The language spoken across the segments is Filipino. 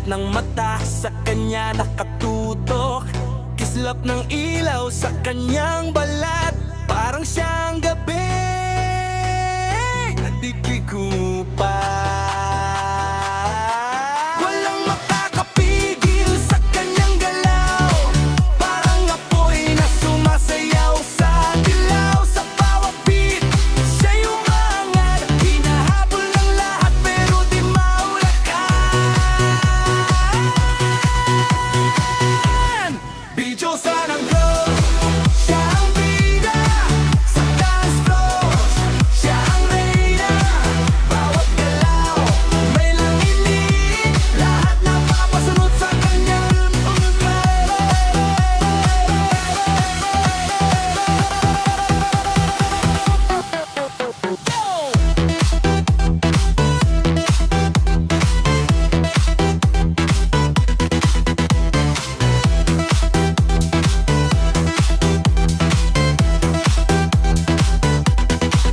ng mata sa kanya nakatutok. Kislap ng ilaw sa kanyang balat, parang siyang gabi na di kikupa. Walang makakapigil sa kanyang galaw, parang apoy na sumasayaw sa dilaw. Sa bawat beat, siya'y umangat, hinahabol ng lahat pero di maulakan. Bidyosa ng club, siya ang bida. Sa dance floor, siya ang reyna. Bawat galaw, may langit, lahat napapasunod sa kanyang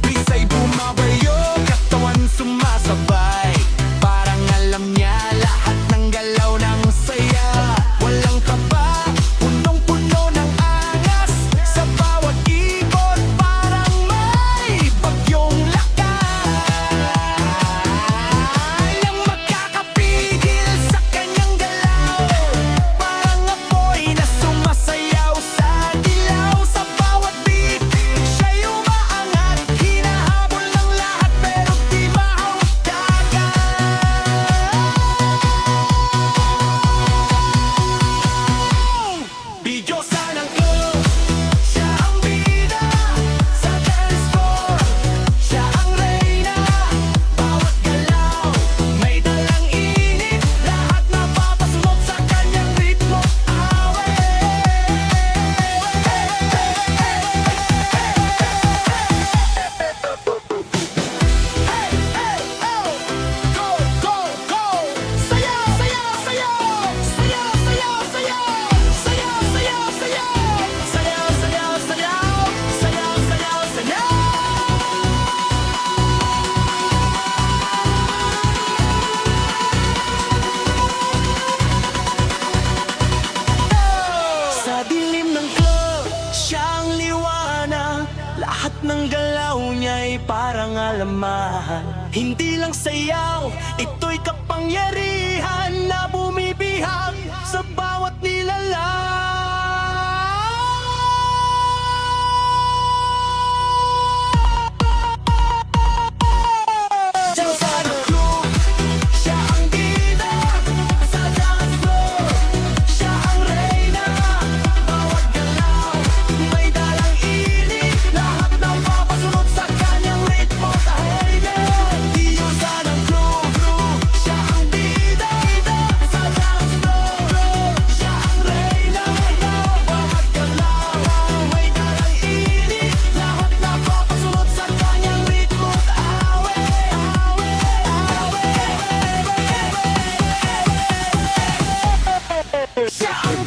Bisa'y bumabayo, katawan sumasabay. Parang alam niya lahat ng galaw ng saya. Walang kaba, punong-puno ng angas. Sa bawat ikot, parang may bagyong lakas. Walang makakapigil sa kanyang galaw, parang apoy na sumasayaw sa dilaw. Sa bawat beat, siya'y umaangat, hinahabol ng lahat pero di mahawakan. Bidyosa ng club, siya ang bida. Sa dance floor, siya ang reyna. Bawat galaw, may dalang init, lahat napapasunod sa kanyang ritmo Sa dilim ng club, siyang liwanag. Lahat ng galaw niya'y parang alamahan. Hindi lang sayaw, ito'y kapangyarihan na bumibihag sa bawat nilalang. Bidyosa ng club, siya ang bida. Sa dance floor, siya ang reyna. Bawat galaw, may dalang init, lahat napapasunod sa kanyang ritmo. Bidyosa ng club, siya ang bida. Sa dance floor, siya ang reyna. Bawat galaw, may dalang init, lahat napapasunod sa kanyang ritmo. Siya ang